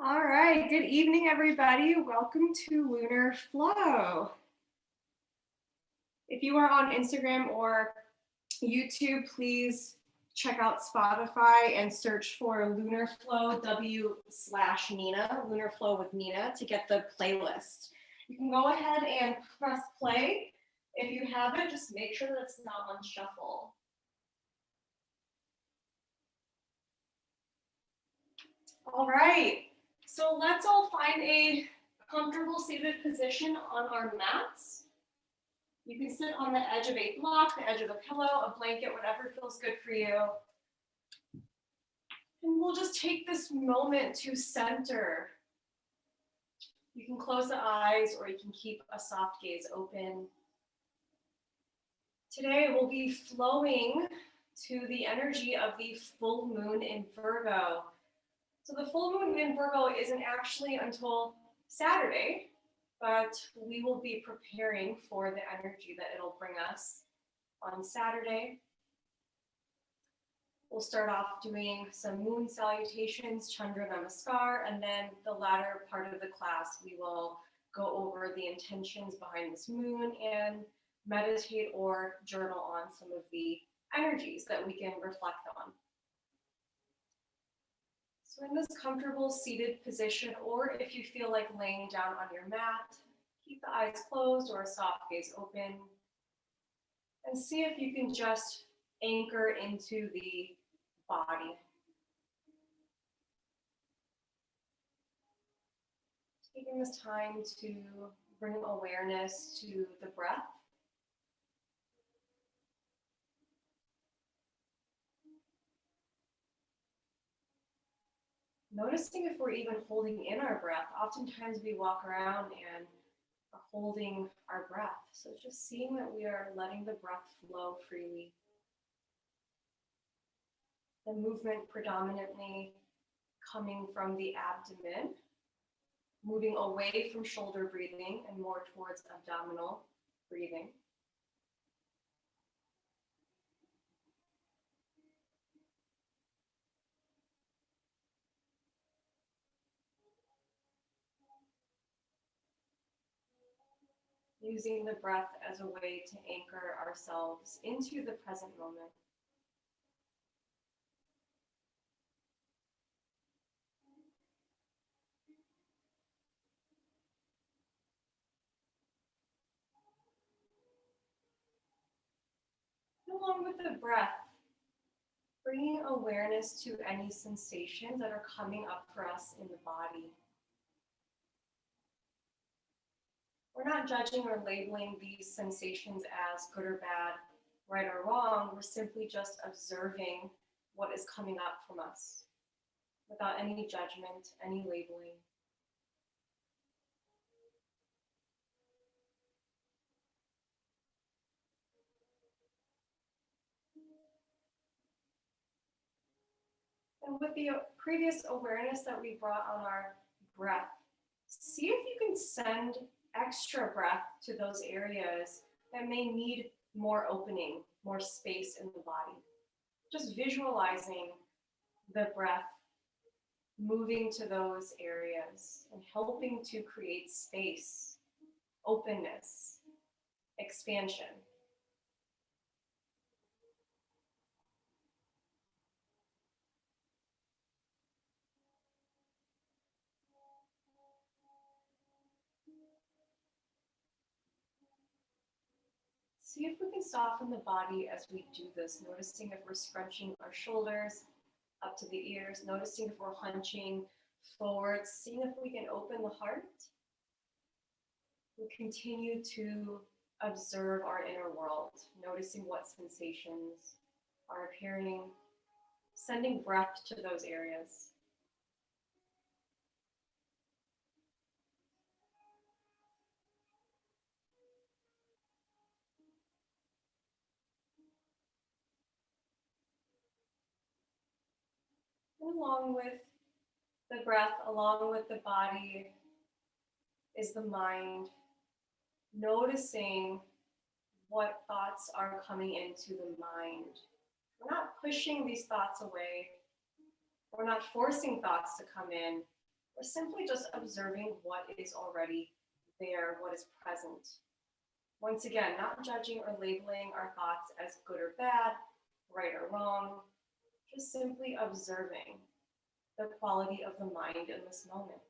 All right, good evening, everybody. Welcome to Lunar Flow. If you are on Instagram or YouTube, please check out Spotify and search for Lunar Flow W/Nina, Lunar Flow with Nina, to get the playlist. You can go ahead and press play. If you have it, just make sure that it's not on shuffle. All right. So let's all find a comfortable seated position on our mats. You can sit on the edge of a block, the edge of a pillow, a blanket, whatever feels good for you. And we'll just take this moment to center. You can close the eyes or you can keep a soft gaze open. Today we'll be flowing to the energy of the full moon in Virgo. So the full moon in Virgo isn't actually until Saturday, but we will be preparing for the energy that it'll bring us on Saturday. We'll start off doing some moon salutations, Chandra, Namaskar, and then the latter part of the class, we will go over the intentions behind this moon and meditate or journal on some of the energies that we can reflect on. So in this comfortable seated position, or if you feel like laying down on your mat, keep the eyes closed or a soft gaze open, and see if you can just anchor into the body. Taking this time to bring awareness to the breath. Noticing if we're even holding in our breath. Oftentimes we walk around and are holding our breath. So just seeing that we are letting the breath flow freely. The movement predominantly coming from the abdomen, moving away from shoulder breathing and more towards abdominal breathing. Using the breath as a way to anchor ourselves into the present moment. Along with the breath, bringing awareness to any sensations that are coming up for us in the body. We're not judging or labeling these sensations as good or bad, right or wrong. We're simply just observing what is coming up from us without any judgment, any labeling. And with the previous awareness that we brought on our breath, see if you can send extra breath to those areas that may need more opening, more space in the body. Just visualizing the breath moving to those areas and helping to create space, openness, expansion. See if we can soften the body as we do this, noticing if we're scrunching our shoulders up to the ears, noticing if we're hunching forward, seeing if we can open the heart. We continue to observe our inner world, noticing what sensations are appearing, sending breath to those areas. And along with the breath, along with the body, is the mind, noticing what thoughts are coming into the mind. We're not pushing these thoughts away. We're not forcing thoughts to come in. We're simply just observing what is already there, what is present. Once again, not judging or labeling our thoughts as good or bad, right or wrong, just simply observing the quality of the mind in this moment.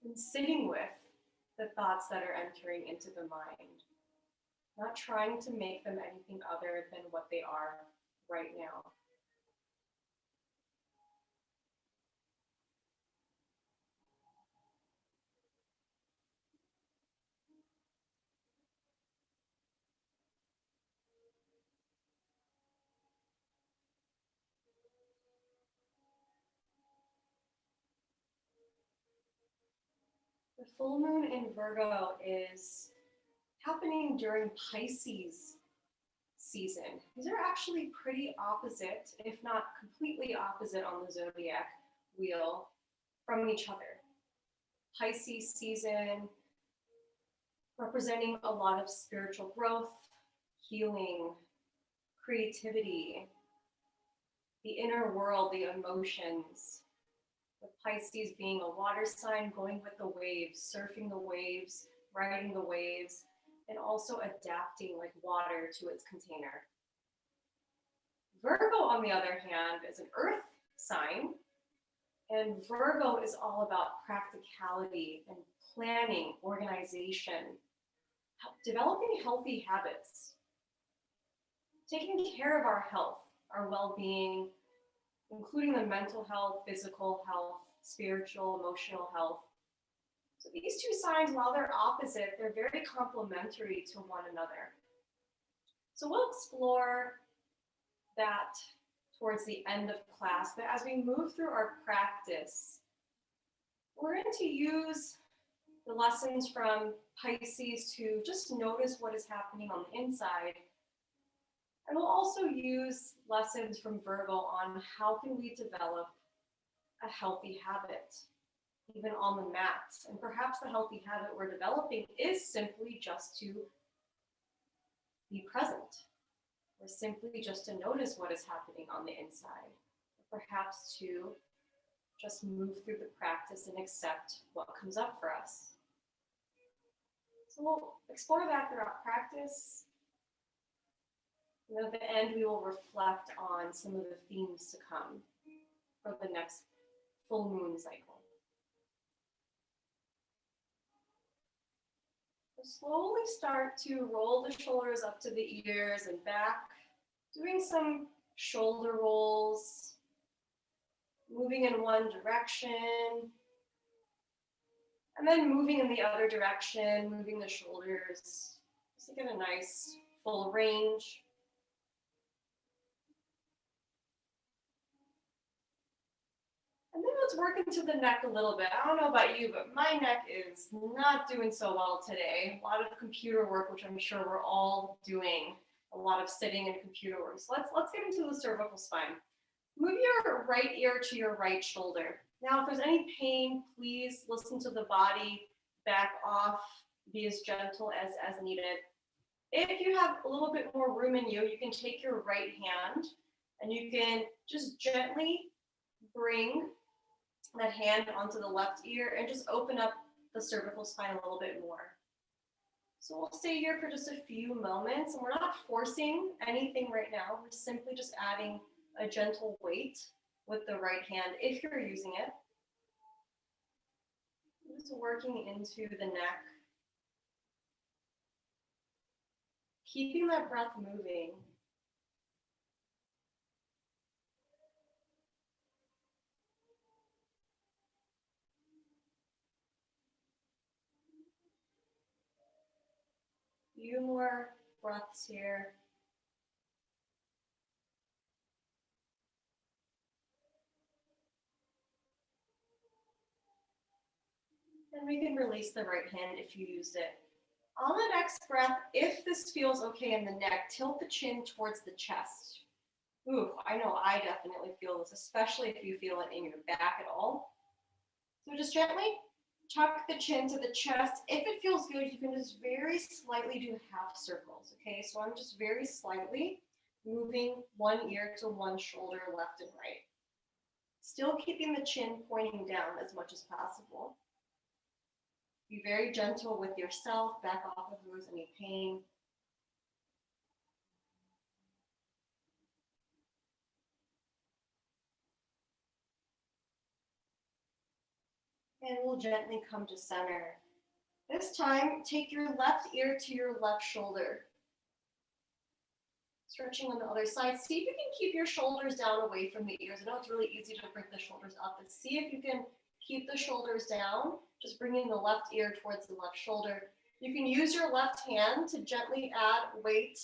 And sitting with the thoughts that are entering into the mind, not trying to make them anything other than what they are right now. The full moon in Virgo is happening during Pisces season. These are actually pretty opposite, if not completely opposite on the zodiac wheel from each other. Pisces season representing a lot of spiritual growth, healing, creativity, the inner world, the emotions. With Pisces being a water sign, going with the waves, surfing the waves, riding the waves, and also adapting like water to its container. Virgo, on the other hand, is an earth sign, and Virgo is all about practicality and planning, organization, developing healthy habits, taking care of our health, our well-being, including the mental health, physical health, spiritual, emotional health. So these two signs, while they're opposite, they're very complementary to one another. So we'll explore that towards the end of class, but as we move through our practice, we're going to use the lessons from Pisces to just notice what is happening on the inside. And we'll also use lessons from Virgo on how can we develop a healthy habit, even on the mat. And perhaps the healthy habit we're developing is simply just to be present, or simply just to notice what is happening on the inside, or perhaps to just move through the practice and accept what comes up for us. So we'll explore that throughout practice. And at the end, we will reflect on some of the themes to come for the next full moon cycle. We'll slowly start to roll the shoulders up to the ears and back, doing some shoulder rolls, moving in one direction, and then moving in the other direction, moving the shoulders, just to get a nice full range. And then let's work into the neck a little bit. I don't know about you, but my neck is not doing so well today. A lot of computer work, which I'm sure we're all doing. A lot of sitting and computer work. So let's get into the cervical spine. Move your right ear to your right shoulder. Now, if there's any pain, please listen to the body, back off, be as gentle as needed. If you have a little bit more room in you, you can take your right hand and you can just gently bring that hand onto the left ear and just open up the cervical spine a little bit more. So we'll stay here for just a few moments, and we're not forcing anything right now. We're simply just adding a gentle weight with the right hand if you're using it. Just working into the neck. Keeping that breath moving. Few more breaths here. And we can release the right hand if you used it. On the next breath, if this feels okay in the neck, tilt the chin towards the chest. Ooh, I know I definitely feel this, especially if you feel it in your back at all. So just gently tuck the chin to the chest. If it feels good, you can just very slightly do half circles, okay? So I'm just very slightly moving one ear to one shoulder, left and right. Still keeping the chin pointing down as much as possible. Be very gentle with yourself, back off if there's any pain. And we'll gently come to center. This time, take your left ear to your left shoulder. Stretching on the other side. See if you can keep your shoulders down away from the ears. I know it's really easy to bring the shoulders up, but see if you can keep the shoulders down, just bringing the left ear towards the left shoulder. You can use your left hand to gently add weight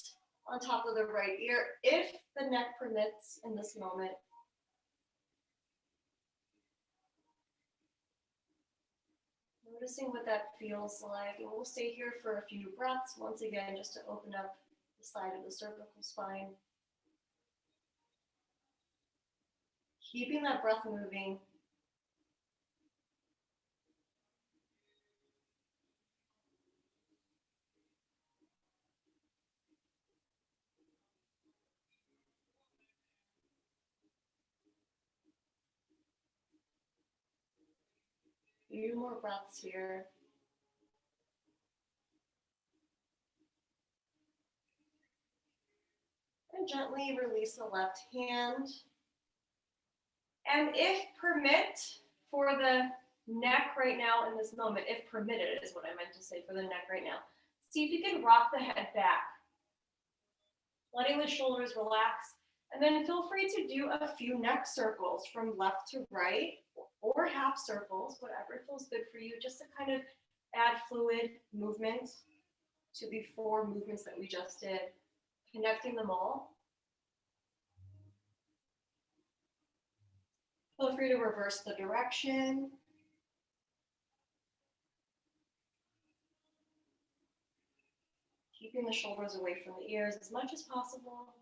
on top of the right ear if the neck permits in this moment. Noticing what that feels like, and we'll stay here for a few breaths, once again, just to open up the side of the cervical spine. Keeping that breath moving. A few more breaths here. And gently release the left hand. And if permit, for the neck right now in this moment, if permitted is what I meant to say for the neck right now, see if you can rock the head back, letting the shoulders relax. And then feel free to do a few neck circles from left to right, or half circles, whatever feels good for you, just to kind of add fluid movement to the 4 movements that we just did, connecting them all. Feel free to reverse the direction. Keeping the shoulders away from the ears as much as possible.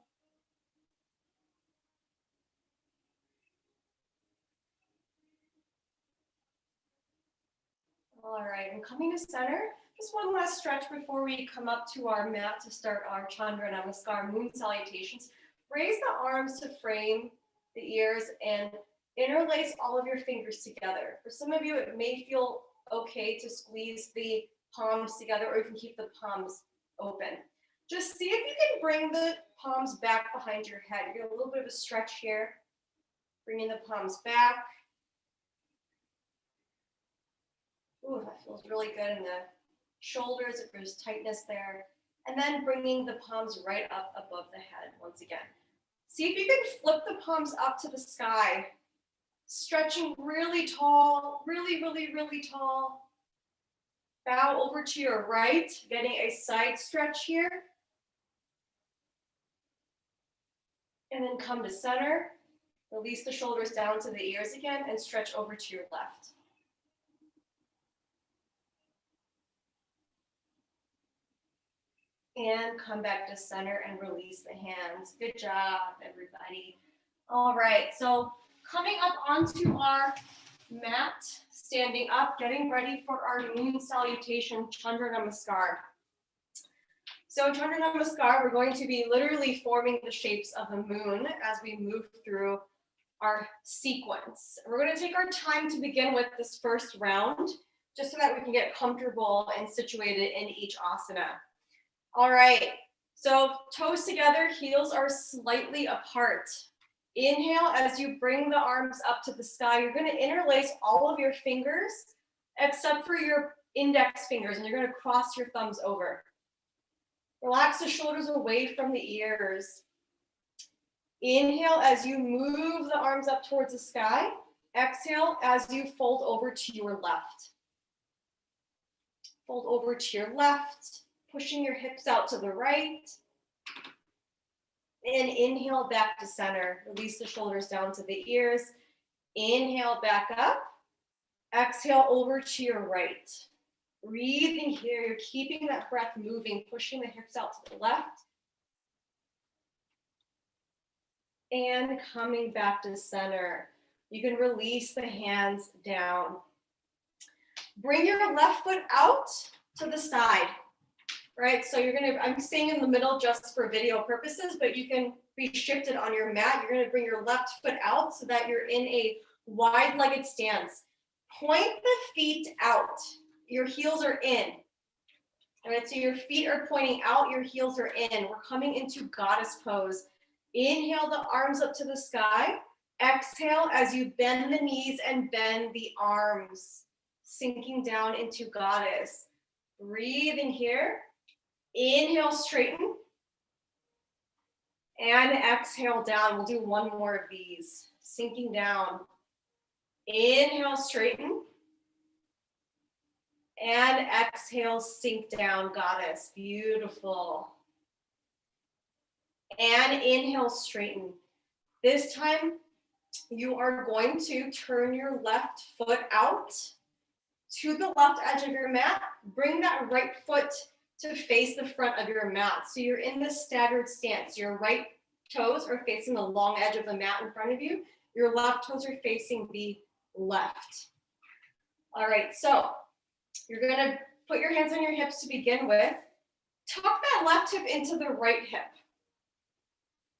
All right, and coming to center, just one last stretch before we come up to our mat to start our Chandra Namaskar moon salutations. Raise the arms to frame the ears and interlace all of your fingers together. For some of you, it may feel okay to squeeze the palms together, or you can keep the palms open. Just see if you can bring the palms back behind your head. You get a little bit of a stretch here, bringing the palms back. Ooh, that feels really good in the shoulders if there's tightness there. And then bringing the palms right up above the head once again. See if you can flip the palms up to the sky, stretching really tall, really, really, really tall. Bow over to your right, getting a side stretch here. And then come to center. Release the shoulders down to the ears again and stretch over to your left. And come back to center and release the hands. Good job, everybody. All right, so coming up onto our mat, standing up, getting ready for our moon salutation, Chandra Namaskar. So Chandra Namaskar, we're going to be literally forming the shapes of the moon as we move through our sequence. We're going to take our time to begin with this first round, just so that we can get comfortable and situated in each asana. All right, so toes together, heels are slightly apart. Inhale as you bring the arms up to the sky. You're going to interlace all of your fingers except for your index fingers, and you're going to cross your thumbs over. Relax the shoulders away from the ears. Inhale as you move the arms up towards the sky. Exhale as you fold over to your left. Fold over to your left, pushing your hips out to the right. And inhale back to center. Release the shoulders down to the ears. Inhale back up. Exhale over to your right. Breathing here, you're keeping that breath moving, pushing the hips out to the left. And coming back to center. You can release the hands down. Bring your left foot out to the side. Right, so you're gonna, I'm staying in the middle just for video purposes, but you can be shifted on your mat. You're gonna bring your left foot out so that you're in a wide-legged stance. Point the feet out. Your heels are in. All right, so your feet are pointing out, your heels are in. We're coming into goddess pose. Inhale the arms up to the sky. Exhale as you bend the knees and bend the arms, sinking down into goddess. Breathing here. Inhale, straighten. And exhale down. We'll do one more of these. Sinking down. Inhale, straighten. And exhale, sink down, goddess. Beautiful. And inhale, straighten. This time, you are going to turn your left foot out to the left edge of your mat. Bring that right foot to face the front of your mat. So you're in this staggered stance. Your right toes are facing the long edge of the mat in front of you. Your left toes are facing the left. All right, so you're gonna put your hands on your hips to begin with. Tuck that left hip into the right hip.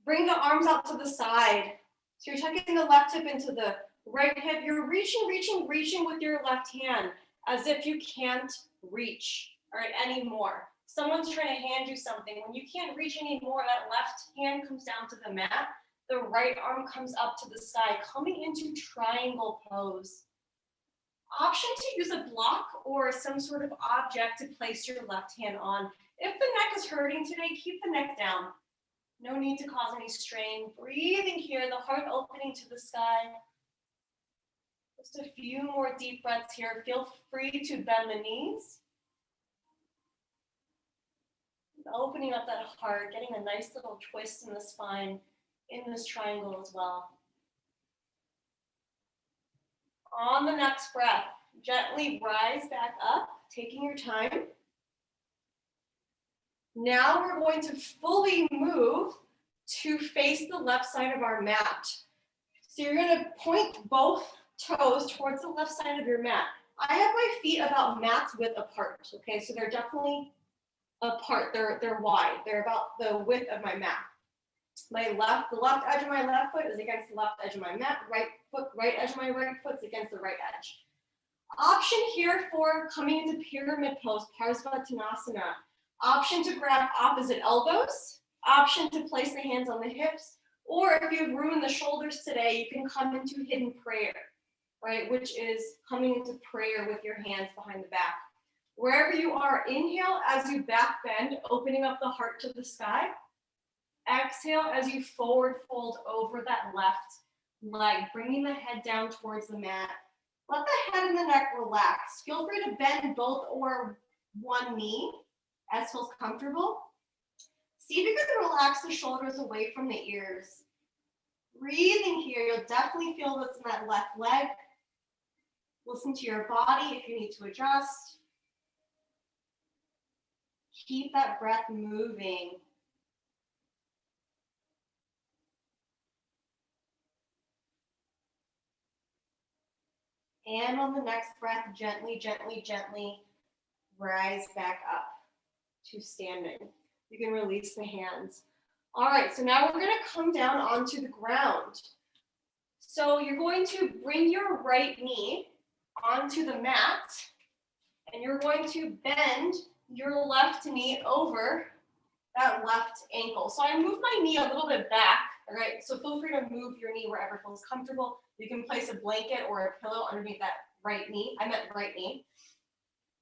Bring the arms out to the side. So you're tucking the left hip into the right hip. You're reaching with your left hand as if you can't reach, all right, anymore. Someone's trying to hand you something. When you can't reach anymore, that left hand comes down to the mat. The right arm comes up to the sky, coming into triangle pose. Option to use a block or some sort of object to place your left hand on. If the neck is hurting today, keep the neck down. No need to cause any strain. Breathing here, the heart opening to the sky. Just a few more deep breaths here. Feel free to bend the knees. Opening up that heart, getting a nice little twist in the spine in this triangle as well. On the next breath, gently rise back up, taking your time. Now we're going to fully move to face the left side of our mat. So you're going to point both toes towards the left side of your mat. I have my feet about mat's width apart, okay? So they're definitely apart, they're wide. They're about the width of my mat. The left edge of my left foot is against the left edge of my mat. Right edge of my right foot is against the right edge. Option here for coming into pyramid pose, Parsvattanasana. Option to grab opposite elbows. Option to place the hands on the hips. Or if you have room in the shoulders today, you can come into hidden prayer, right? Which is coming into prayer with your hands behind the back. Wherever you are, inhale as you back bend, opening up the heart to the sky. Exhale as you forward fold over that left leg, bringing the head down towards the mat. Let the head and the neck relax. Feel free to bend both or one knee as feels comfortable. See if you can relax the shoulders away from the ears. Breathing here, you'll definitely feel this in that left leg. Listen to your body if you need to adjust. Keep that breath moving. And on the next breath, gently, gently, gently rise back up to standing. You can release the hands. All right, so now we're going to come down onto the ground. So you're going to bring your right knee onto the mat, and you're going to bend your left knee over that left ankle. So I move my knee a little bit back, all right? So feel free to move your knee wherever feels comfortable. You can place a blanket or a pillow underneath that right knee. I meant right knee.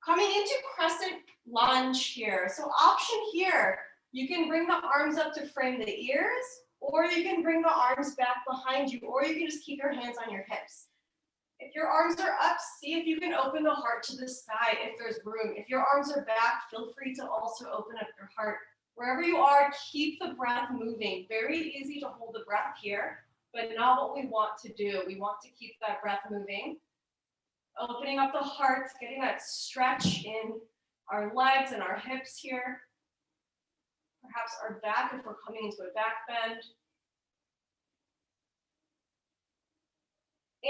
Coming into Crescent Lunge here. So option here, you can bring the arms up to frame the ears, or you can bring the arms back behind you, or you can just keep your hands on your hips. If your arms are up, see if you can open the heart to the sky if there's room. If your arms are back, feel free to also open up your heart. Wherever you are, keep the breath moving. Very easy to hold the breath here, but not what we want to do. We want to keep that breath moving. Opening up the heart, getting that stretch in our legs and our hips here. Perhaps our back if we're coming into a back bend.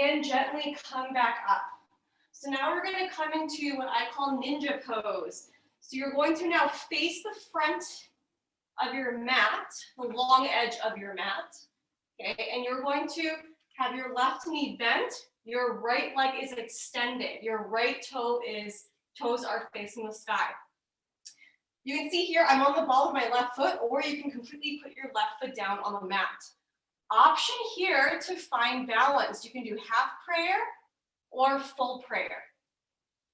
And gently come back up. So now we're going to come into what I call ninja pose. So you're going to now face the front of your mat, the long edge of your mat, okay? And you're going to have your left knee bent, your right leg is extended, your right toes are facing the sky. You can see here, I'm on the ball of my left foot, or you can completely put your left foot down on the mat. Option here to find balance. You can do half prayer or full prayer.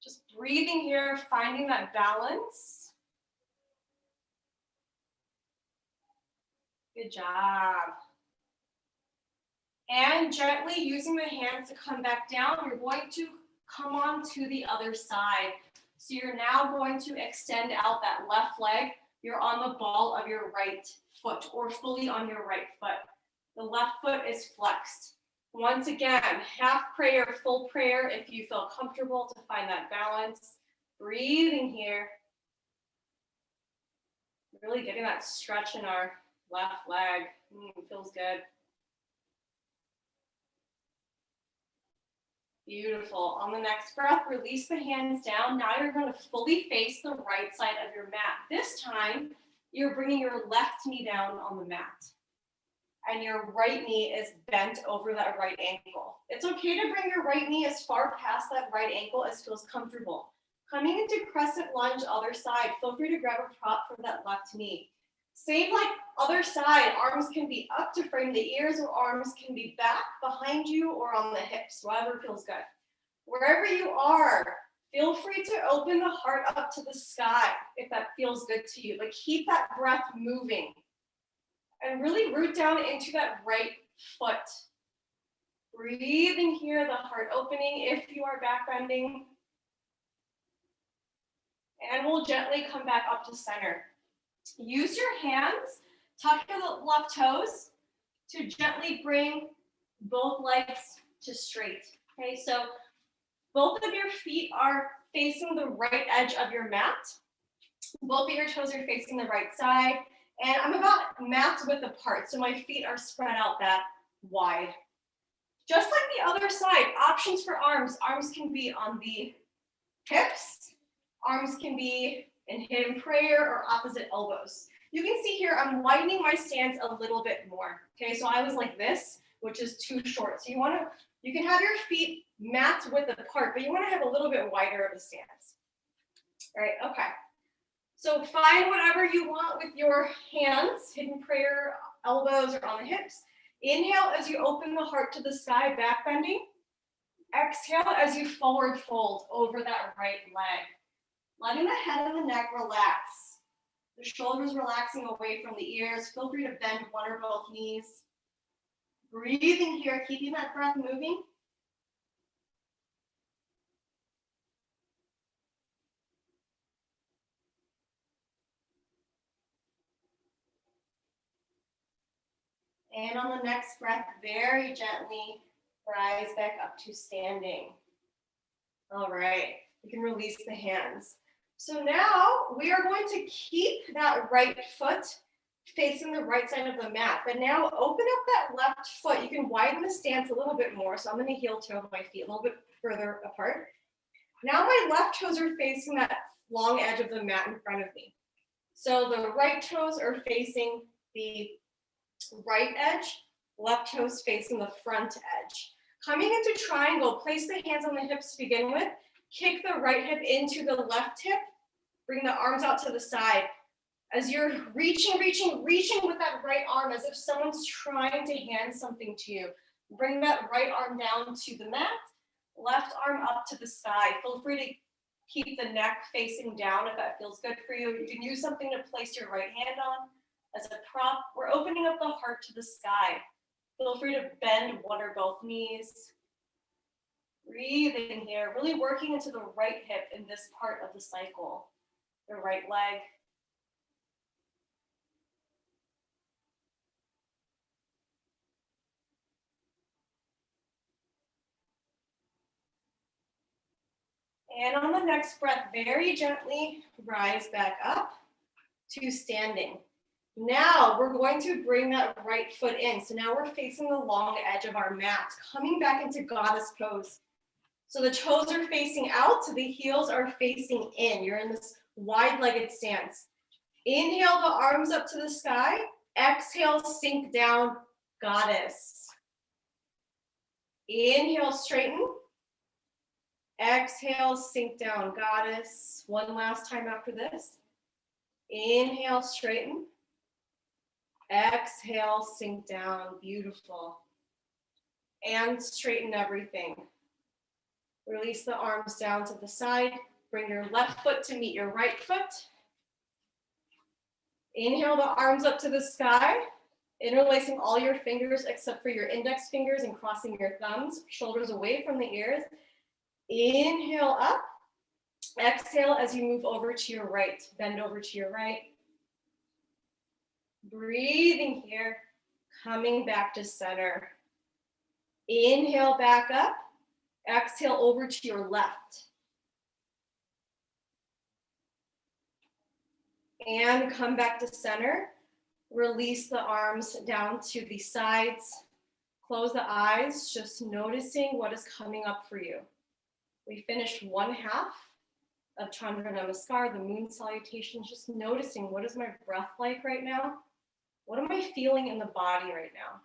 Just breathing here, finding that balance. Good job. And gently using the hands to come back down, you're going to come on to the other side. So you're now going to extend out that left leg. You're on the ball of your right foot or fully on your right foot. The left foot is flexed. Once again, half prayer, full prayer if you feel comfortable to find that balance. Breathing here. Really getting that stretch in our left leg. Feels good. Beautiful. On the next breath, release the hands down. Now you're going to fully face the right side of your mat. This time, you're bringing your left knee down on the mat. And your right knee is bent over that right ankle. It's okay to bring your right knee as far past that right ankle as feels comfortable. Coming into Crescent Lunge, other side, feel free to grab a prop for that left knee. Same like other side, arms can be up to frame the ears, or arms can be back behind you or on the hips, whatever feels good. Wherever you are, feel free to open the heart up to the sky if that feels good to you, but keep that breath moving. And really root down into that right foot. Breathing here, the heart opening if you are back bending. And we'll gently come back up to center. Use your hands, tuck your left toes to gently bring both legs to straight. Okay, so both of your feet are facing the right edge of your mat. Both of your toes are facing the right side. And I'm about mat's width apart, so my feet are spread out that wide. Just like the other side, options for arms. Arms can be on the hips. Arms can be in hidden prayer or opposite elbows. You can see here, I'm widening my stance a little bit more. Okay, so I was like this, which is too short. So you can have your feet mat's width apart, but you want to have a little bit wider of a stance. All right, okay. So find whatever you want with your hands, hidden prayer, elbows, or on the hips. Inhale as you open the heart to the sky, back bending. Exhale as you forward fold over that right leg. Letting the head and the neck relax. The shoulders relaxing away from the ears. Feel free to bend one or both knees. Breathing here, keeping that breath moving. And on the next breath, very gently rise back up to standing. All right, you can release the hands. So now we are going to keep that right foot facing the right side of the mat, but now open up that left foot. You can widen the stance a little bit more. So I'm going to heel toe my feet a little bit further apart. Now my left toes are facing that long edge of the mat in front of me. So the right toes are facing the right edge, left toes facing the front edge. Coming into triangle, place the hands on the hips to begin with. Kick the right hip into the left hip. Bring the arms out to the side. As you're reaching with that right arm as if someone's trying to hand something to you. Bring that right arm down to the mat, left arm up to the sky. Feel free to keep the neck facing down if that feels good for you. You can use something to place your right hand on as a prop. We're opening up the heart to the sky. Feel free to bend one or both knees. Breathing here, really working into the right hip in this part of the cycle. The right leg. And on the next breath, very gently rise back up to standing. Now we're going to bring that right foot in. So now we're facing the long edge of our mat, coming back into goddess pose. So the toes are facing out, so the heels are facing in. You're in this wide-legged stance. Inhale the arms up to the sky. Exhale, sink down, goddess. Inhale, straighten. Exhale, sink down, goddess. One last time after this. Inhale, straighten. Exhale, sink down, beautiful. And straighten everything. Release the arms down to the side. Bring your left foot to meet your right foot. Inhale the arms up to the sky, interlacing all your fingers except for your index fingers and crossing your thumbs, shoulders away from the ears. Inhale up. Exhale as you move over to your right, bend over to your right. Breathing here, coming back to center. Inhale back up. Exhale over to your left. And come back to center. Release the arms down to the sides. Close the eyes, just noticing what is coming up for you. We finished one half of Chandra Namaskar, the moon salutations, just noticing what is my breath like right now? What am I feeling in the body right now?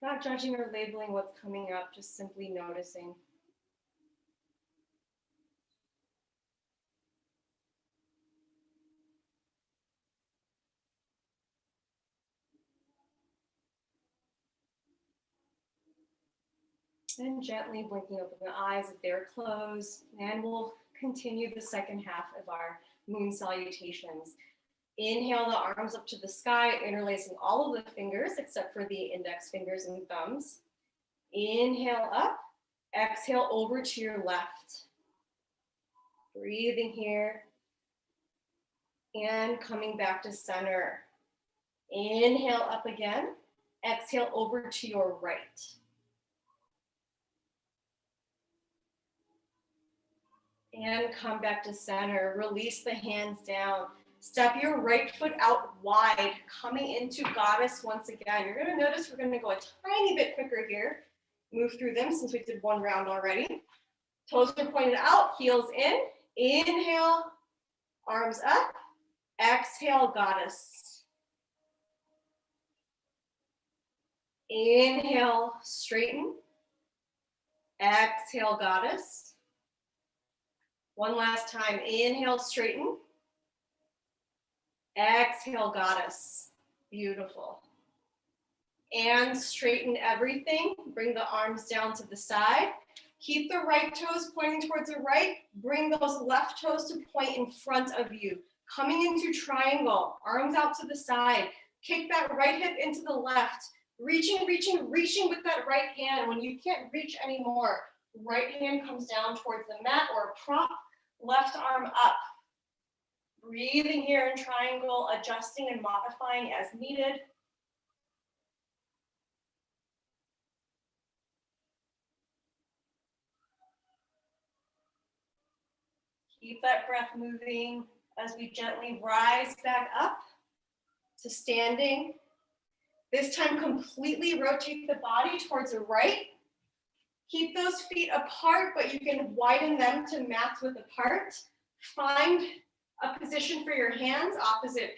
Not judging or labeling what's coming up, just simply noticing. And gently blinking open the eyes if they're closed, and we'll continue the second half of our moon salutations. Inhale the arms up to the sky, interlacing all of the fingers except for the index fingers and thumbs. Inhale up, exhale over to your left. Breathing here and coming back to center. Inhale up again, exhale over to your right. And come back to center. Release the hands down. Step your right foot out wide, coming into goddess once again. You're going to notice we're going to go a tiny bit quicker here. Move through them since we did one round already. Toes are pointed out, heels in. Inhale, arms up. Exhale, goddess. Inhale, straighten. Exhale, goddess. One last time, inhale, straighten. Exhale, goddess. Beautiful. And straighten everything. Bring the arms down to the side. Keep the right toes pointing towards the right. Bring those left toes to point in front of you. Coming into triangle, arms out to the side. Kick that right hip into the left. Reaching, reaching, reaching with that right hand. When you can't reach anymore, right hand comes down towards the mat or a prop. Left arm up. Breathing here in triangle, adjusting and modifying as needed. Keep that breath moving as we gently rise back up to standing. This time, completely rotate the body towards the right. Keep those feet apart, but you can widen them to mat width apart. Find a position for your hands, opposite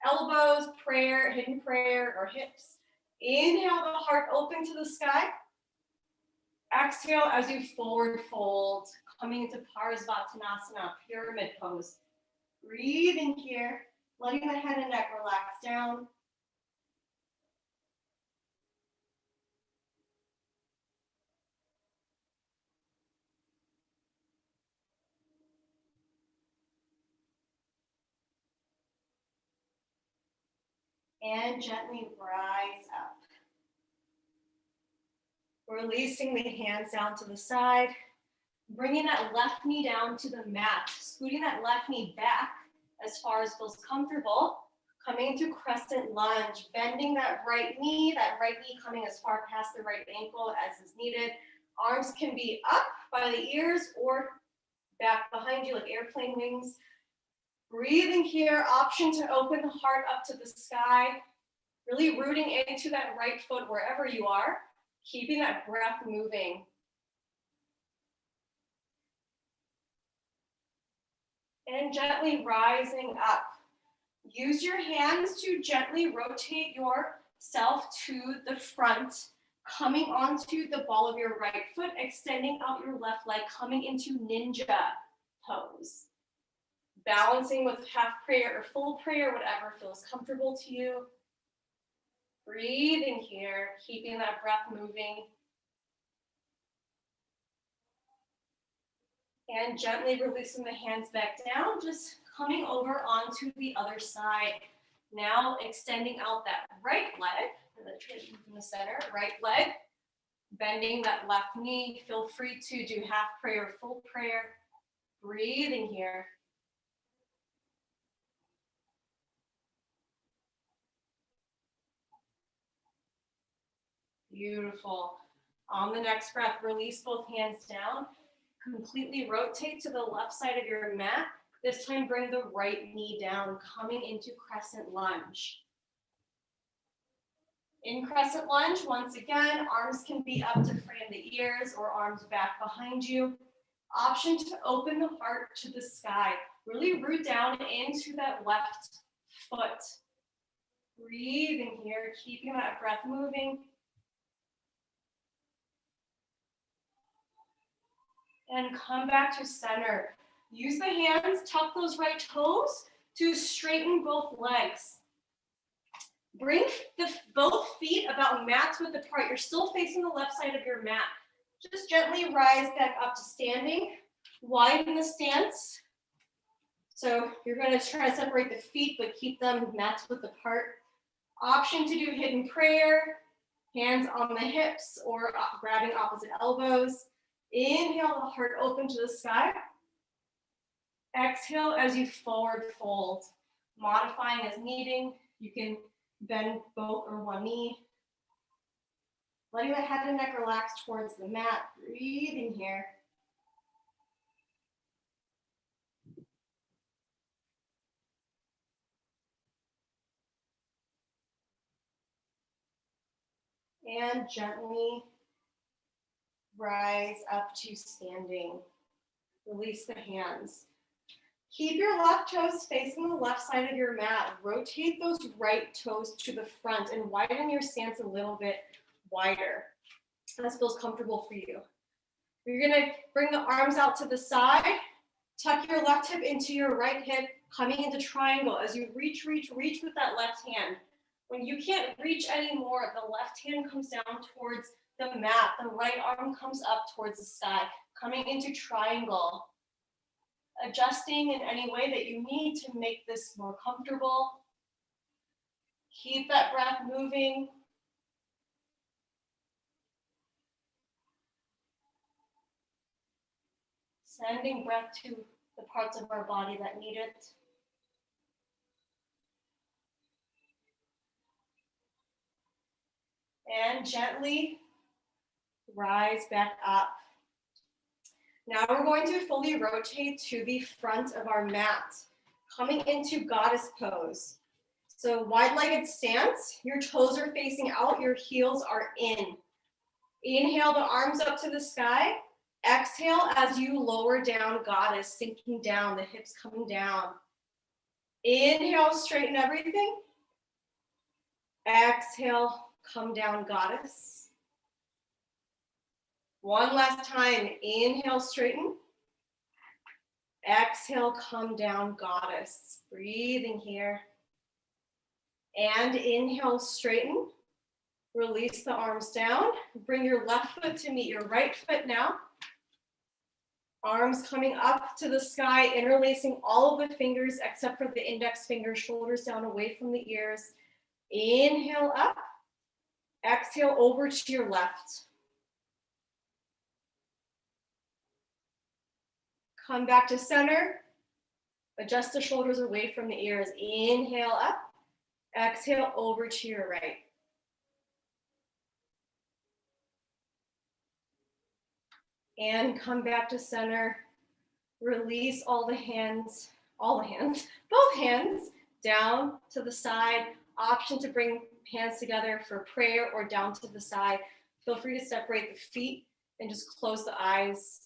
elbows, prayer, hidden prayer, or hips. Inhale the heart open to the sky. Exhale as you forward fold, coming into Parsvattanasana, pyramid pose. Breathing here, letting the head and neck relax down. And gently rise up. Releasing the hands down to the side. Bringing that left knee down to the mat. Scooting that left knee back as far as feels comfortable. Coming into Crescent Lunge. Bending that right knee coming as far past the right ankle as is needed. Arms can be up by the ears or back behind you like airplane wings. Breathing here, option to open the heart up to the sky, really rooting into that right foot wherever you are. Keeping that breath moving. And gently rising up. Use your hands to gently rotate yourself to the front, coming onto the ball of your right foot, extending out your left leg, coming into ninja pose. Balancing with half prayer or full prayer, whatever feels comfortable to you. Breathing here, keeping that breath moving. And gently releasing the hands back down, just coming over onto the other side. Now extending out that right leg, from the center, right leg, bending that left knee. Feel free to do half prayer, full prayer. Breathing here. Beautiful. On the next breath, release both hands down. Completely rotate to the left side of your mat. This time, bring the right knee down, coming into Crescent Lunge. In Crescent Lunge, once again, arms can be up to frame the ears or arms back behind you. Option to open the heart to the sky. Really root down into that left foot. Breathing here, keeping that breath moving. And come back to center. Use the hands, tuck those right toes to straighten both legs. Bring both feet about mats width apart. You're still facing the left side of your mat. Just gently rise back up to standing. Widen the stance. So you're going to try to separate the feet, but keep them mats width apart. Option to do hidden prayer, hands on the hips or grabbing opposite elbows. Inhale, the heart open to the sky. Exhale as you forward fold. Modifying as needing. You can bend both or one knee. Letting the head and neck relax towards the mat. Breathing here. And gently rise up to standing. Release the hands. Keep your left toes facing the left side of your mat. Rotate those right toes to the front and widen your stance a little bit wider. This feels comfortable for you. You're gonna bring the arms out to the side. Tuck your left hip into your right hip, coming into triangle. As you reach with that left hand. When you can't reach anymore, the left hand comes down towards the mat. The right arm comes up towards the sky, coming into triangle. Adjusting in any way that you need to make this more comfortable. Keep that breath moving. Sending breath to the parts of our body that need it. And gently rise back up. Now we're going to fully rotate to the front of our mat, coming into goddess pose. So wide-legged stance, your toes are facing out, your heels are in. Inhale the arms up to the sky. Exhale as you lower down goddess, sinking down, the hips coming down. Inhale, straighten everything. Exhale, come down goddess. One last time, inhale, straighten. Exhale, come down goddess. Breathing here. And inhale, straighten. Release the arms down. Bring your left foot to meet your right foot now. Arms coming up to the sky, interlacing all of the fingers except for the index finger, shoulders down away from the ears. Inhale up. Exhale over to your left. Come back to center. Adjust the shoulders away from the ears. Inhale up. Exhale over to your right. And come back to center. Release both hands down to the side. Option to bring hands together for prayer or down to the side. Feel free to separate the feet and just close the eyes.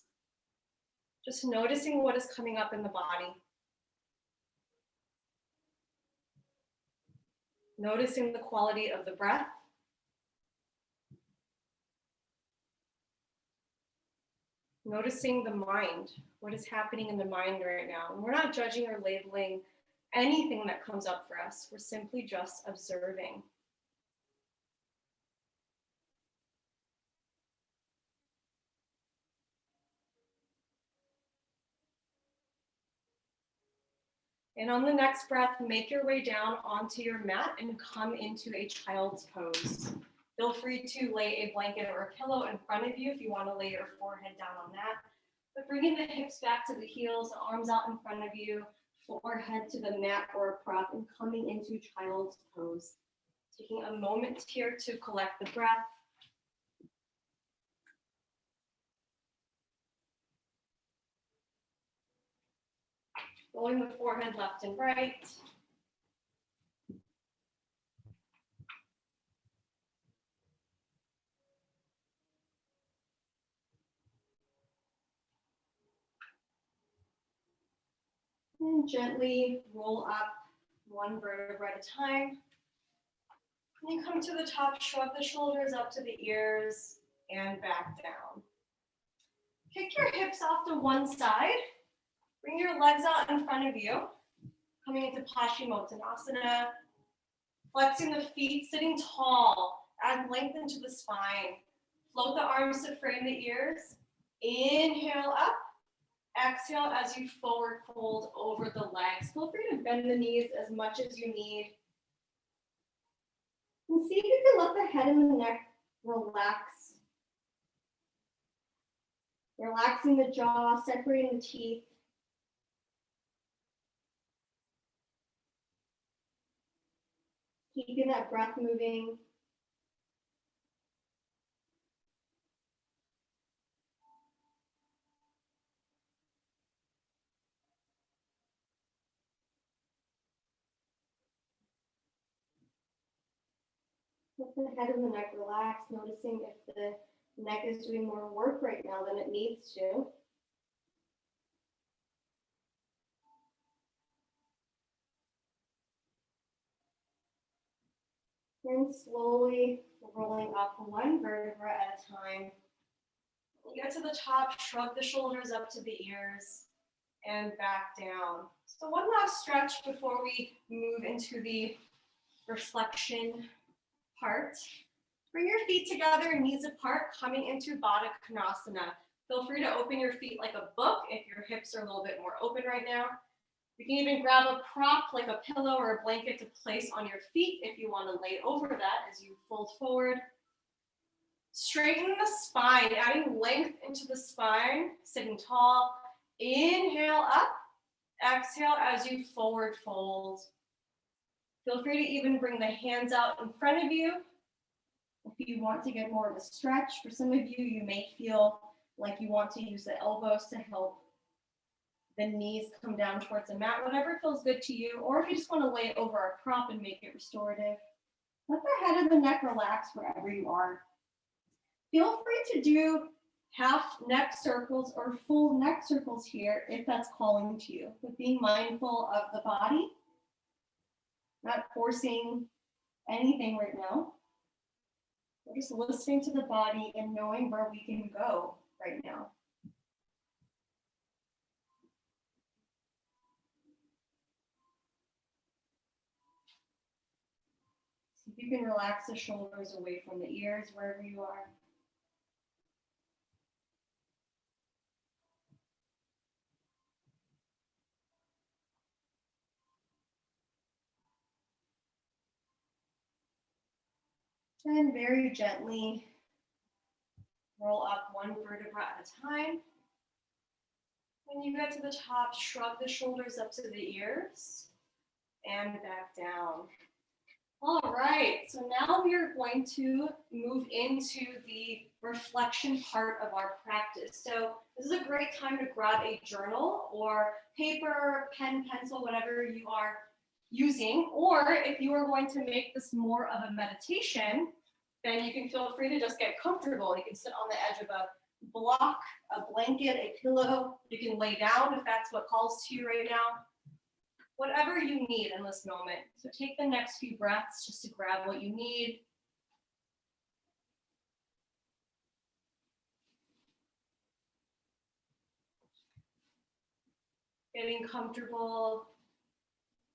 Just noticing what is coming up in the body. Noticing the quality of the breath. Noticing the mind, what is happening in the mind right now. And we're not judging or labeling anything that comes up for us. We're simply just observing. And on the next breath, make your way down onto your mat and come into a child's pose. Feel free to lay a blanket or a pillow in front of you if you want to lay your forehead down on that. But bringing the hips back to the heels, arms out in front of you, forehead to the mat or a prop, and coming into child's pose. Taking a moment here to collect the breath. Rolling the forehead left and right. And gently roll up one vertebra at a time. And you come to the top, shrug the shoulders up to the ears and back down. Kick your hips off to one side. Bring your legs out in front of you. Coming into Paschimottanasana. Flexing the feet, sitting tall. Add length into the spine. Float the arms to frame the ears. Inhale up. Exhale as you forward fold over the legs. Feel free to bend the knees as much as you need. And see if you can let the head and the neck relax. Relaxing the jaw, separating the teeth. Keeping that breath moving. Let the head and the neck relax, noticing if the neck is doing more work right now than it needs to. And slowly rolling up one vertebra at a time. When you get to the top, shrug the shoulders up to the ears and back down. So one last stretch before we move into the reflection part. Bring your feet together, knees apart, coming into Baddha Konasana. Feel free to open your feet like a book if your hips are a little bit more open right now. You can even grab a prop like a pillow or a blanket to place on your feet if you want to lay over that as you fold forward. Straighten the spine, adding length into the spine, sitting tall. Inhale up, exhale as you forward fold. Feel free to even bring the hands out in front of you. If you want to get more of a stretch, for some of you, you may feel like you want to use the elbows to help the knees come down towards the mat, whatever feels good to you, or if you just want to lay over a prop and make it restorative. Let the head and the neck relax wherever you are. Feel free to do half neck circles or full neck circles here if that's calling to you, but being mindful of the body, not forcing anything right now. We're just listening to the body and knowing where we can go right now. See if you can relax the shoulders away from the ears wherever you are. And very gently roll up one vertebra at a time. When you get to the top, shrug the shoulders up to the ears and back down. All right, so now we are going to move into the reflection part of our practice. So this is a great time to grab a journal or paper, pen, pencil, whatever you are using, or if you are going to make this more of a meditation, then you can feel free to just get comfortable. You can sit on the edge of a block, a blanket, a pillow. You can lay down if that's what calls to you right now. Whatever you need in this moment. So take the next few breaths just to grab what you need. Getting comfortable,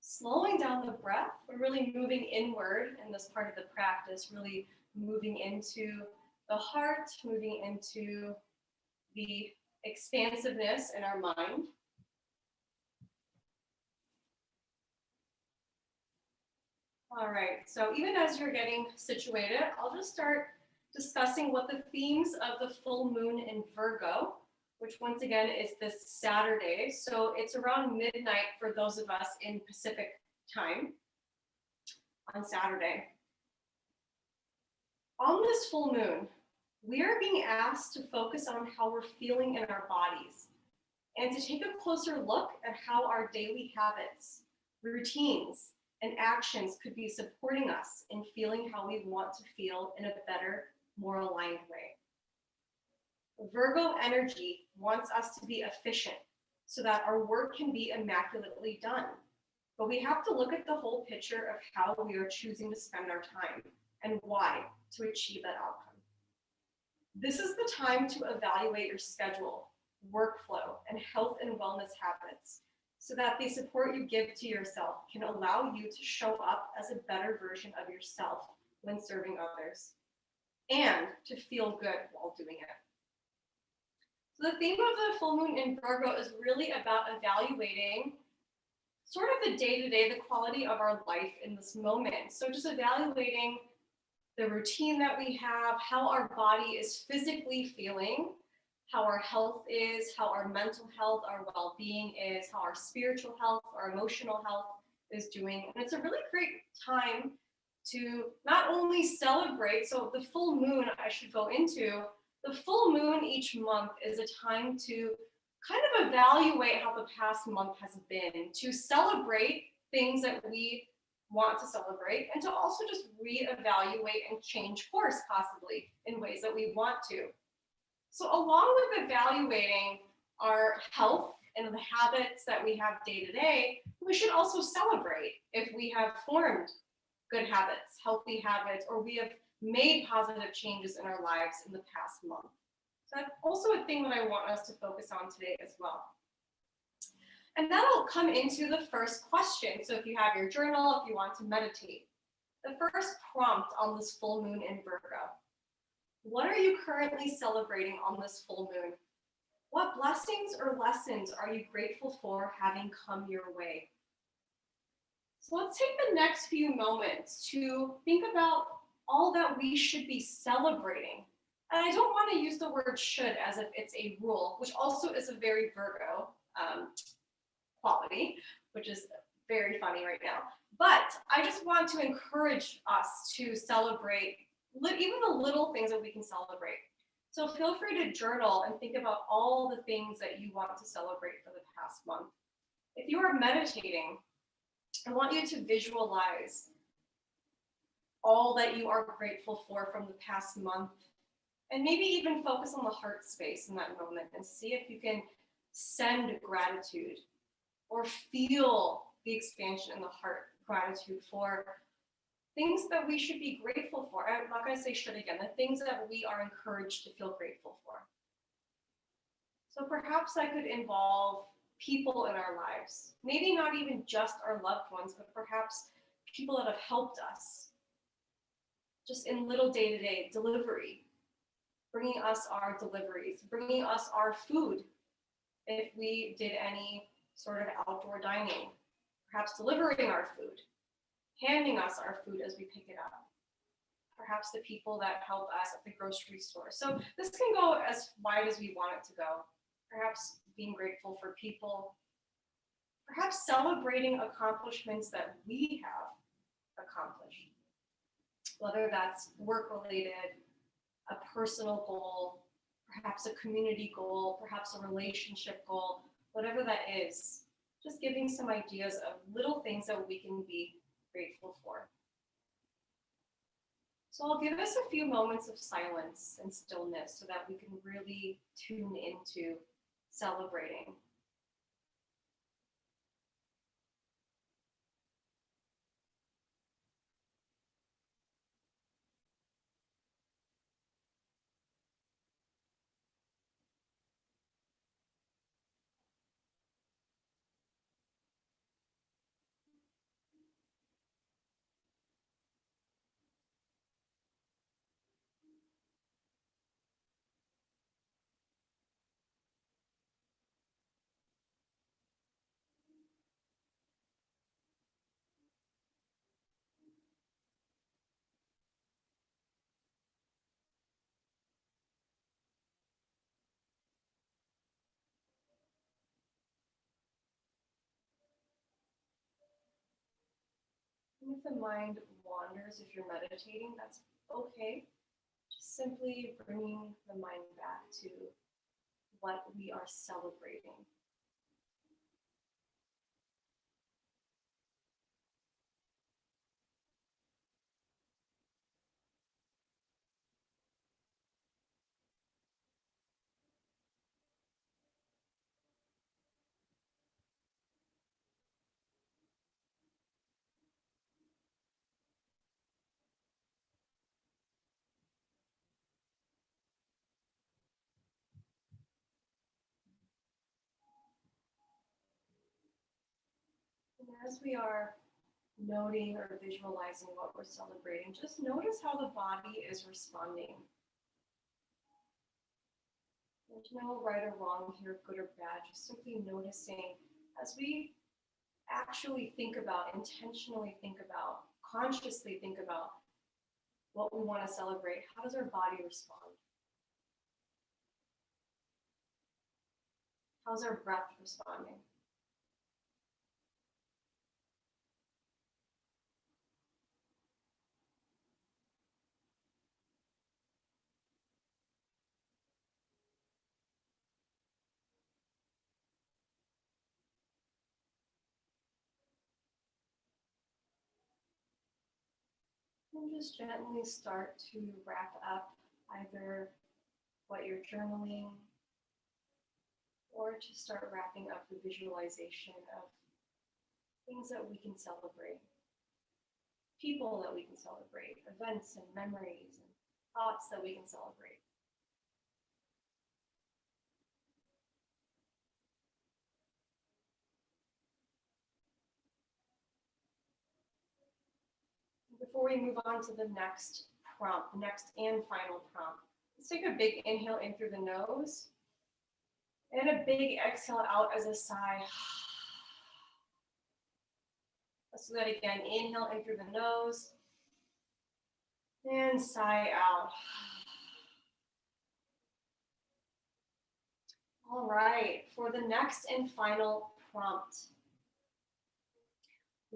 slowing down the breath. We're really moving inward in this part of the practice, really moving into the heart, moving into the expansiveness in our mind. All right, so even as you're getting situated, I'll just start discussing what the themes of the full moon in Virgo, which once again is this Saturday. So it's around midnight for those of us in Pacific time on Saturday. On this full moon, we are being asked to focus on how we're feeling in our bodies and to take a closer look at how our daily habits, routines, and actions could be supporting us in feeling how we want to feel in a better, more aligned way. Virgo energy wants us to be efficient so that our work can be immaculately done. But we have to look at the whole picture of how we are choosing to spend our time and why to achieve that outcome. This is the time to evaluate your schedule, workflow, and health and wellness habits so that the support you give to yourself can allow you to show up as a better version of yourself when serving others and to feel good while doing it. So the theme of the full moon in Virgo is really about evaluating sort of the day-to-day, the quality of our life in this moment. So just evaluating the routine that we have, how our body is physically feeling, how our health is, how our mental health, our well-being is, how our spiritual health, our emotional health is doing. And it's a really great time to not only celebrate, so the full moon I should go into, the full moon each month is a time to kind of evaluate how the past month has been, to celebrate things that we want to celebrate, and to also just reevaluate and change course possibly in ways that we want to. So along with evaluating our health and the habits that we have day to day, we should also celebrate if we have formed good habits, healthy habits, or we have made positive changes in our lives in the past month. So that's also a thing that I want us to focus on today as well. And that'll come into the first question. So if you have your journal, if you want to meditate, the first prompt on this full moon in Virgo. What are you currently celebrating on this full moon? What blessings or lessons are you grateful for having come your way? So let's take the next few moments to think about all that we should be celebrating. And I don't want to use the word should as if it's a rule, which also is a very Virgo quality, which is very funny right now. But I just want to encourage us to celebrate even the little things that we can celebrate. So feel free to journal and think about all the things that you want to celebrate for the past month. If you are meditating, I want you to visualize all that you are grateful for from the past month, and maybe even focus on the heart space in that moment and see if you can send gratitude or feel the expansion in the heart, gratitude for things that we should be grateful for. I'm not going to say should again, the things that we are encouraged to feel grateful for. So perhaps that could involve people in our lives, maybe not even just our loved ones, but perhaps people that have helped us just in little day-to-day delivery, bringing us our deliveries, bringing us our food if we did any sort of outdoor dining, perhaps delivering our food, handing us our food as we pick it up, perhaps the people that help us at the grocery store. So this can go as wide as we want it to go. Perhaps being grateful for people, perhaps celebrating accomplishments that we have accomplished, whether that's work-related, a personal goal, perhaps a community goal, perhaps a relationship goal, whatever that is, just giving some ideas of little things that we can be grateful for. So I'll give us a few moments of silence and stillness so that we can really tune into celebrating. And if the mind wanders, if you're meditating, that's okay. Just simply bringing the mind back to what we are celebrating. And as we are noting or visualizing what we're celebrating, just notice how the body is responding. There's no right or wrong here, good or bad, just simply noticing as we actually think about, intentionally think about, consciously think about what we want to celebrate, how does our body respond? How's our breath responding? And just gently start to wrap up either what you're journaling or to start wrapping up the visualization of things that we can celebrate, people that we can celebrate, events and memories and thoughts that we can celebrate. Before we move on to the next prompt, next and final prompt, let's take a big inhale in through the nose and a big exhale out as a sigh. Let's do that again. Inhale in through the nose and sigh out. All right, for the next and final prompt.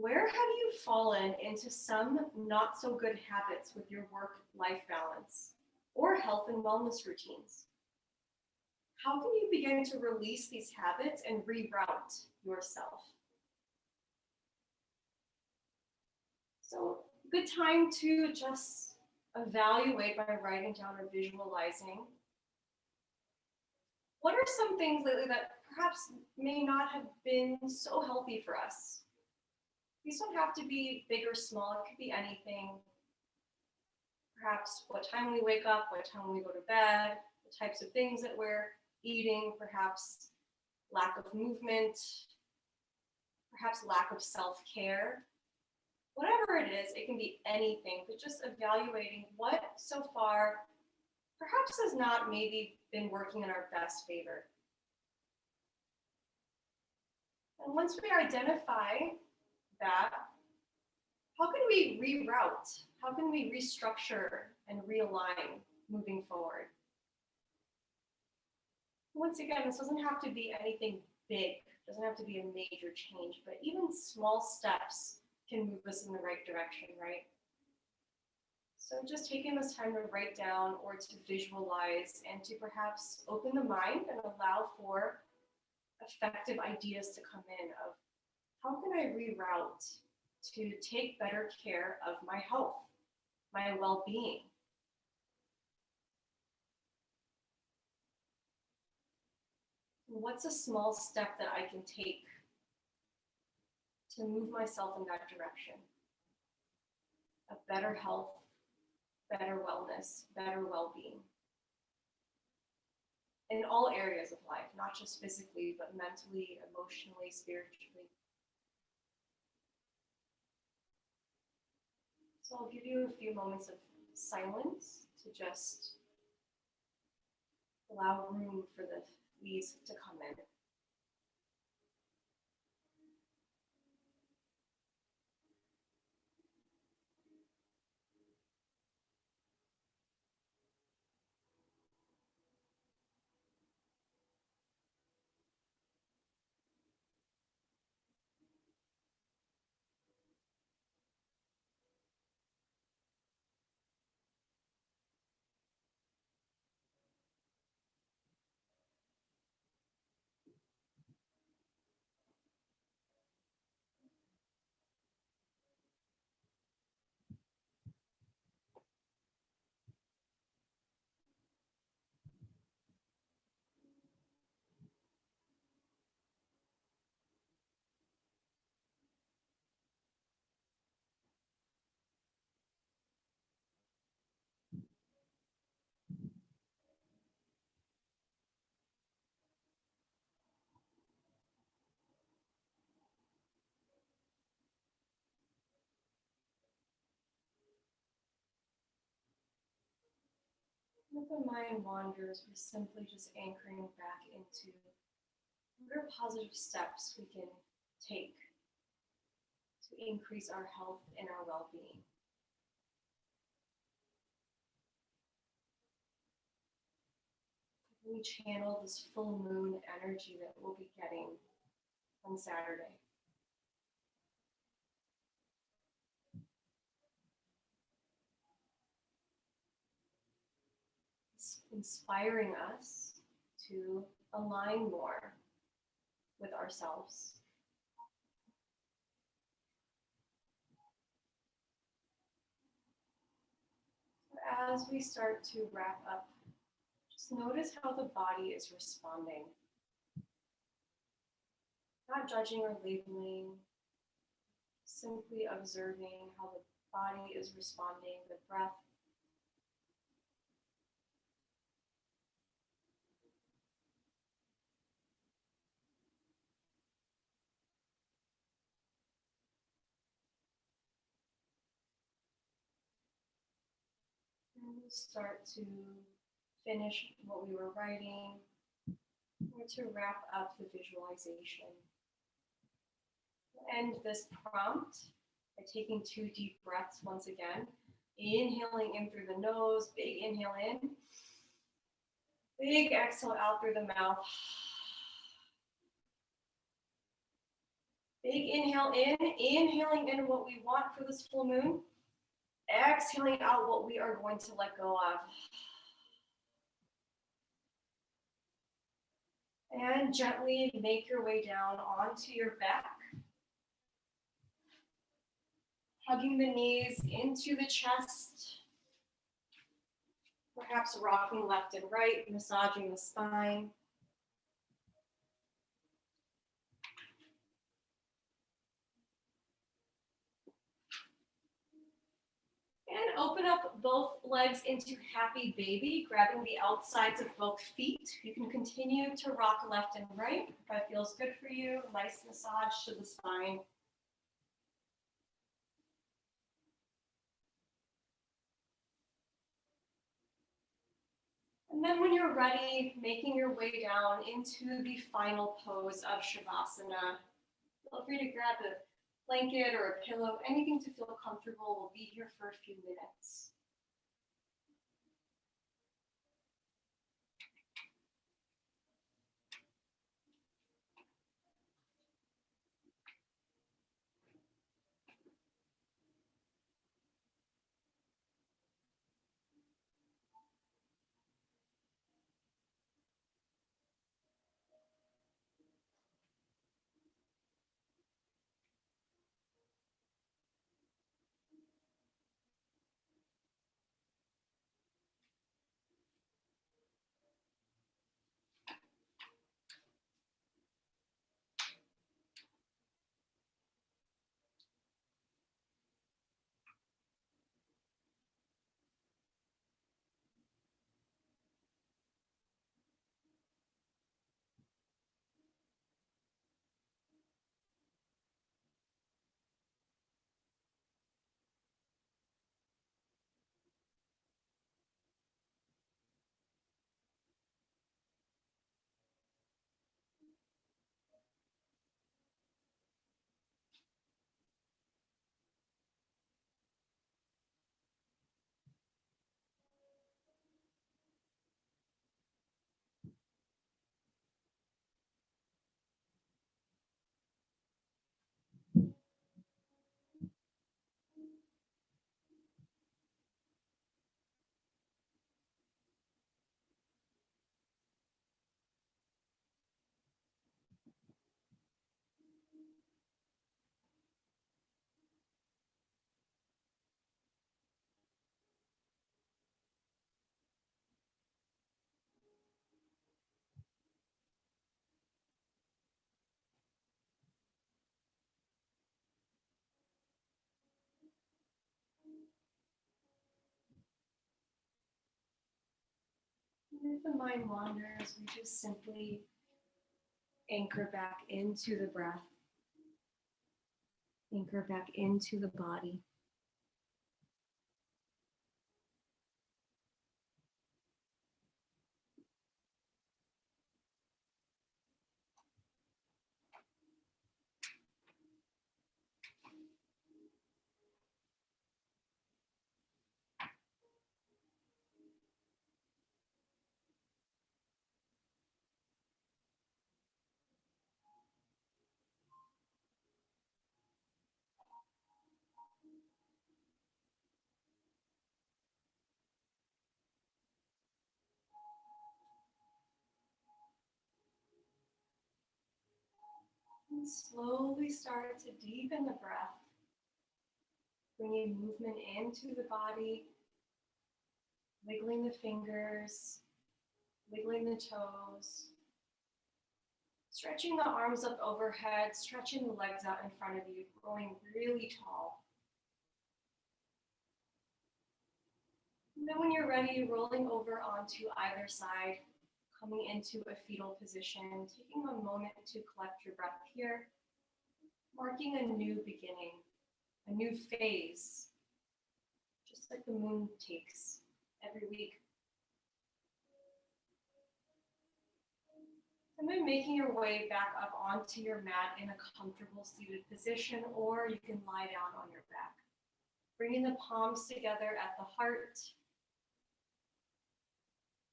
Where have you fallen into some not so good habits with your work-life balance or health and wellness routines? How can you begin to release these habits and reroute yourself? So, good time to just evaluate by writing down or visualizing. What are some things lately that perhaps may not have been so healthy for us? These don't have to be big or small, it could be anything. Perhaps what time we wake up, what time we go to bed, the types of things that we're eating, perhaps lack of movement, perhaps lack of self-care. Whatever it is, it can be anything, but just evaluating what so far perhaps has not maybe been working in our best favor. And once we identify that, how can we reroute? How can we restructure and realign moving forward? Once again, this doesn't have to be anything big, it doesn't have to be a major change, but even small steps can move us in the right direction, right? So just taking this time to write down or to visualize and to perhaps open the mind and allow for effective ideas to come in of how can I reroute to take better care of my health? my well-being. What's a small step that I can take to move myself in that direction of better health, better wellness, better well-being in all areas of life, not just physically, but mentally, emotionally, spiritually. So I'll give you a few moments of silence to just allow room for these to come in. If the mind wanders, we're simply just anchoring back into what are positive steps we can take to increase our health and our well-being. We channel this full moon energy that we'll be getting on Saturday. It's inspiring us to align more with ourselves. As we start to wrap up, just notice how the body is responding. Not judging or labeling, simply observing how the body is responding, the breath. And we'll start to finish what we were writing, or to wrap up the visualization. We'll end this prompt by taking 2 deep breaths once again. Inhaling in through the nose, big inhale in. Big exhale out through the mouth. Big inhale in, inhaling in what we want for this full moon. Exhaling out what we are going to let go of. And gently make your way down onto your back. Hugging the knees into the chest. Perhaps rocking left and right, massaging the spine. And open up both legs into happy baby, grabbing the outsides of both feet. You can continue to rock left and right if that feels good for you. Nice massage to the spine. And then when you're ready, making your way down into the final pose of Shavasana. Feel free to grab a blanket or a pillow, anything to feel comfortable. We'll be here for a few minutes. If the mind wanders, we just simply anchor back into the breath, anchor back into the body. And slowly start to deepen the breath, bringing movement into the body, wiggling the fingers, wiggling the toes, stretching the arms up overhead, stretching the legs out in front of you, growing really tall. And then when you're ready, rolling over onto either side, coming into a fetal position, taking a moment to collect your breath here, marking a new beginning, a new phase, just like the moon takes every week. And then making your way back up onto your mat in a comfortable seated position, or you can lie down on your back. Bringing the palms together at the heart,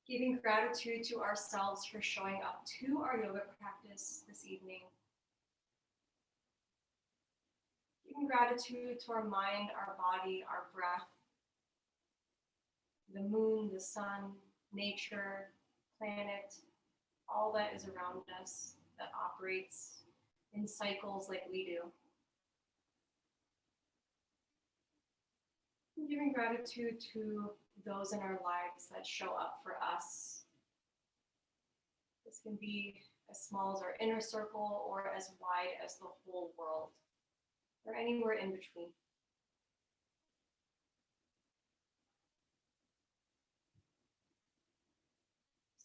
giving gratitude to ourselves for showing up to our yoga practice this evening. Giving gratitude to our mind, our body, our breath, the moon, the sun, nature, planet, all that is around us that operates in cycles like we do. And giving gratitude to those in our lives that show up for us. This can be as small as our inner circle or as wide as the whole world, or anywhere in between.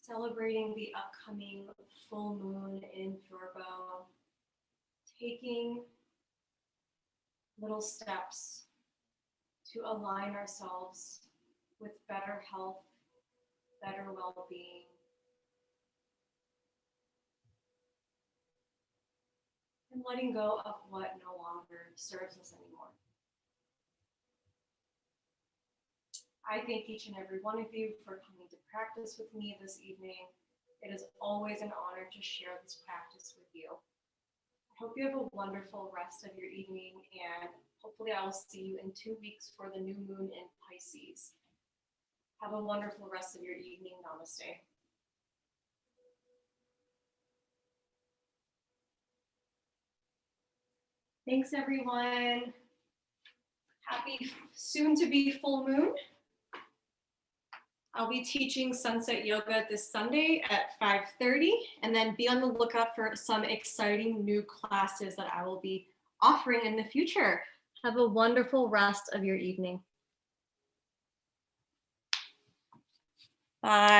Celebrating the upcoming full moon in Virgo, taking little steps to align ourselves with better health, better well-being. And letting go of what no longer serves us anymore. I thank each and every one of you for coming to practice with me this evening. It is always an honor to share this practice with you. I hope you have a wonderful rest of your evening, and hopefully I will see you in 2 weeks for the new moon in Pisces. Have a wonderful rest of your evening. Namaste. Thanks, everyone. Happy soon-to-be full moon. I'll be teaching sunset yoga this Sunday at 5:30, and then be on the lookout for some exciting new classes that I will be offering in the future. Have a wonderful rest of your evening. Bye.